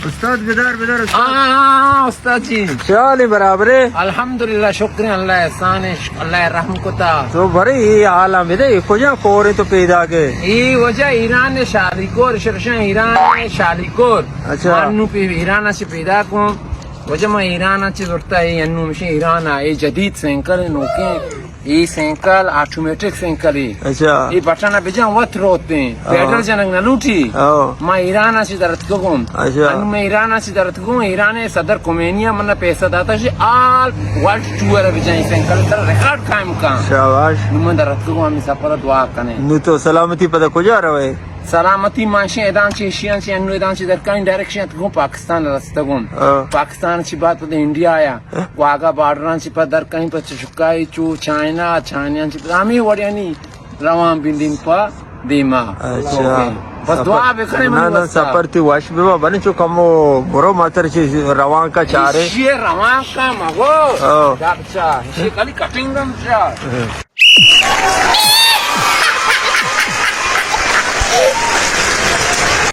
उस्ताद बेदार बेदार हाँ उस्ताद जी चाल बराबर है अल्हम्दुलिल्लाह शुक्र अल्लाह एहसान है अल्लाह रहम कोता तो भरे ये हाल मेरे कुछ कोरे तो पैदा के ये वजह ईरान ने शालीकोर शरशा ईरान ने शालीकोर अच्छा। मानू पे ईरान से पैदा को वजह मैं ईरान से जोड़ता है अन्नू मिशन ईरान ये जदीद सैंकल नोके ये सैंकल ऑटोमेटिक सैंकल है अच्छा ये बटना बेजा वत रोते हैं पेडल जनक न लूटी मैं ईरान से दरत को अच्छा। मैं ईरान से दरत को ईरान सदर कोमेनिया मन पैसा दाता से आल वर्ल्ड टूर बेजा सैंकल तर रिकॉर्ड कायम का शाबाश मैं दरत को हम सफर दुआ कने नु तो सलामती पता कुछ आ रहा है सलामती माशे एदान से एशियन से अन्नु एदान से दरकाइन डायरेक्शन तक पाकिस्तान रास्ता गुम पाकिस्तान से बात पता इंडिया आया वागा बॉर्डर से पता दरकाइन पर चुकाई चू चाइना चाइना से आमी वडियानी रवाम बिंदिन पा देमा अच्छा बस दुआ बेखने ना ना सफर थी वाश बेबा बने चो कमो बरो मातर से रवां का चारे ये रवां का मगो अच्छा ये खाली कटिंग गम